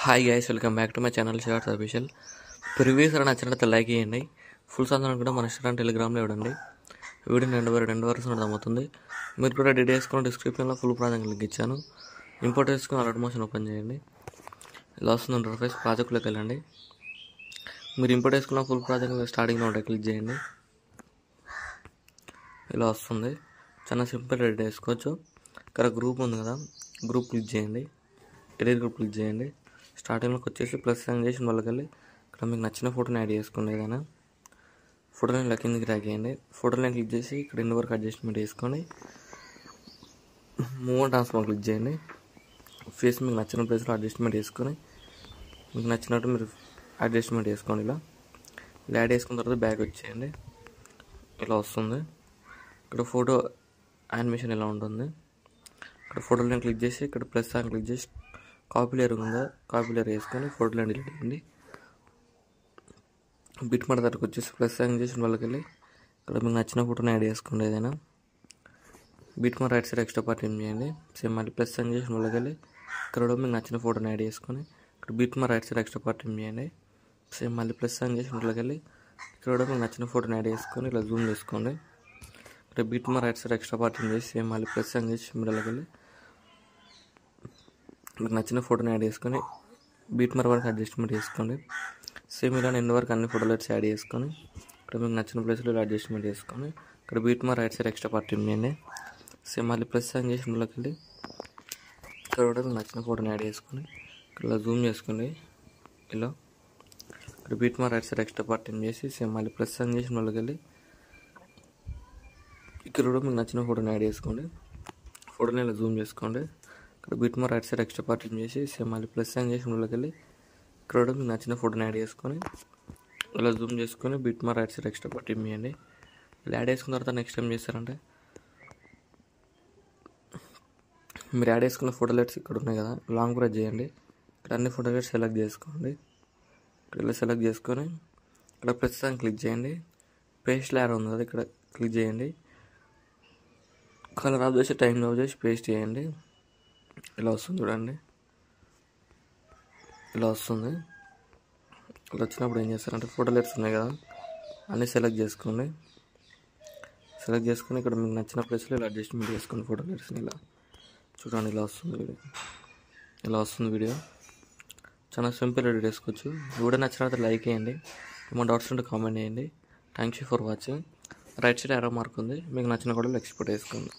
Hi guys, welcome back to my channel shorts official. Previews నచ్చినట్లయితే like చేయండి. Full సందర్భం కూడా మన ఇన్స్టాగ్రామ్, టెలిగ్రామ్లో ఇవ్వండి. వీడియో 2 వరకు అర్థమవుతుంది. మీరు కూడా డీటెయిల్స్ వేసుకుని డిస్క్రిప్షన్లో ఫుల్ ప్రాజెక్ట్ లింక్ ఇచ్చాను. ఇంపోర్ట్ చేసుకుని అలర్ట్ మోషన్ ఓపెన్ చేయండి. ఇలా వస్తుంది ఇంటర్ఫేస్. ప్రాజెక్ట్లోకి వెళ్ళండి. మీరు ఇంపోర్ట్ చేసుకున్న ఫుల్ ప్రాజెక్ట్ స్టార్టింగ్లో ఉంటాయి, క్లిక్ చేయండి. ఇలా వస్తుంది. చాలా సింపుల్ ఎడిట్ చేసుకోవచ్చు. ఇక్కడ గ్రూప్ ఉంది కదా, గ్రూప్ క్లిక్ చేయండి. ఎడిట్ గ్రూప్ క్లిక్ చేయండి. స్టార్టింగ్లోకి వచ్చేసి ప్లస్ సైన్ చేసి వాళ్ళకి వెళ్ళి ఇక్కడ మీకు నచ్చిన ఫోటోని యాడ్ చేసుకోండి. ఏదైనా ఫోటోని ఇలా కిందకి డ్రాగ్ చేయండి. ఫోటోని క్లిక్ చేసి ఇక్కడ ఎండ్ వరకు అడ్జస్ట్మెంట్ చేసుకొని మూవ్ అండ్ ట్రాన్స్ఫార్మ్ క్లిక్ చేయండి. ఫేస్ మీకు నచ్చిన ప్లేస్లో అడ్జస్ట్మెంట్ చేసుకొని మీకు నచ్చినట్టు మీరు అడ్జస్ట్మెంట్ చేసుకోండి. ఇలా యాడ్ చేసుకున్న తర్వాత బ్యాక్ వచ్చేయండి. ఇలా వస్తుంది. ఇక్కడ ఫోటో యానిమేషన్ ఇలా ఉంటుంది. ఇక్కడ ఫోటోలను క్లిక్ చేసి ఇక్కడ ప్లస్ అని క్లిక్ చేసి కాపీ లేయర్ ఉందా, కాపీ లేయర్ వేసుకొని ఫోటోలను డిలీట్ చేయండి. బిట్ మార్క్ దగ్గరకు వచ్చేసి ప్లస్ సైన్ చేసి వాళ్ళకి వెళ్ళి ఇక్కడ మీకు నచ్చిన ఫోటోని యాడ్ చేసుకోండి. ఏదైనా bit mark right side extra part ఏం చేయండి. సేమ్ మళ్ళీ ప్లస్ సైన్ చేసి వాళ్ళకి వెళ్ళి ఇక్కడ మీకు నచ్చిన ఫోటోని యాడ్ చేసుకొని ఇక్కడ bit mark right side extra part ఏం చేయండి. సేమ్ మళ్ళీ ప్లస్ సైన్ చేసి వాళ్ళకి వెళ్ళి ఇక్కడ మీకు నచ్చిన ఫోటోని యాడ్ చేసుకొని ఇలా జూమ్ చేసుకోండి. ఇక్కడ bit mark right side extra part ఏం చేసి సేమ్ మళ్ళీ ప్లస్ సైన్ చేసి మిడిల్కి వెళ్ళి మీకు నచ్చిన ఫోటోని యాడ్ చేసుకొని బీట్ మార్క్ వరకు అడ్జస్ట్మెంట్ చేసుకోండి. సేమ్ ఇలా ఎండ్ వరకు అన్ని ఫోటోలు యాడ్ చేసుకొని ఇక్కడ మీకు నచ్చిన ప్లేస్లో ఇలా అడ్జస్ట్మెంట్ చేసుకొని ఇక్కడ beat mark right side extra part ఇవ్వండి. సేమ్ మళ్ళీ ప్లస్ సైన్ చేసి ఇందులోకి వెళ్ళి ఇక్కడ కూడా మీకు నచ్చిన ఫోటోని యాడ్ చేసుకొని ఇలా జూమ్ చేసుకోండి. ఇలా ఇక్కడ beat mark right side extra part ఏం చేసి సేమ్ మళ్ళీ ప్లస్ సైన్ చేసి ఇందులోకి వెళ్ళి ఇక్కడ కూడా మీకు నచ్చిన ఫోటోని యాడ్ చేసుకోండి. ఫోటోని ఇలా జూమ్ చేసుకోండి. ఇక్కడ bit mark right side extra part చేసి సేమ్ మళ్ళీ ప్లస్ సైన్ చేసి ఇందులోకి వెళ్ళి ఇక్కడ కూడా మీకు నచ్చిన ఫోటోని యాడ్ చేసుకొని ఇలా జూమ్ చేసుకొని bit mark right side extra part ఇవ్వండి. ఇలా యాడ్ చేసుకున్న తర్వాత నెక్స్ట్ ఏం చేస్తారంటే మీరు యాడ్ చేసుకున్న ఫోటోలెట్స్ ఇక్కడ ఉన్నాయి కదా, లాంగ్ ప్రెస్ చేయండి. ఇక్కడ అన్ని ఫోటోలెట్స్ సెలెక్ట్ చేసుకోండి. ఇక్కడ ఇలా సెలెక్ట్ చేసుకొని ఇక్కడ ప్లస్ సైన్ క్లిక్ చేయండి. పేస్ట్ లేయర్ ఉంది కదా, ఇక్కడ క్లిక్ చేయండి. కలర్ ఆఫ్ చేసి టైం ఆఫ్ చేసి పేస్ట్ చేయండి. ఇలా వస్తుంది చూడండి. ఇలా వస్తుంది. ఇలా వచ్చినప్పుడు ఏం చేస్తారంటే ఫోటోలెట్స్ ఉన్నాయి కదా, అన్నీ సెలెక్ట్ చేసుకోండి. సెలెక్ట్ చేసుకొని ఇక్కడ మీకు నచ్చిన ప్లేస్లో ఇలా అడ్జస్ట్మెంట్ చేసుకోండి ఫోటోలెట్స్ని. ఇలా చూడండి. ఇలా వస్తుంది వీడియో. ఇలా వస్తుంది వీడియో. చాలా సింపుల్ ఎడిట్ చేసుకోవచ్చు. వీడియో నచ్చినట్లయితే లైక్ చేయండి. ఏమైనా డౌట్స్ ఉంటే కామెంట్ చేయండి. Thank you for watching. Right side arrow mark ఉంది, మీకు నచ్చిన కూడా ఎక్స్పోర్ట్ చేసుకోండి.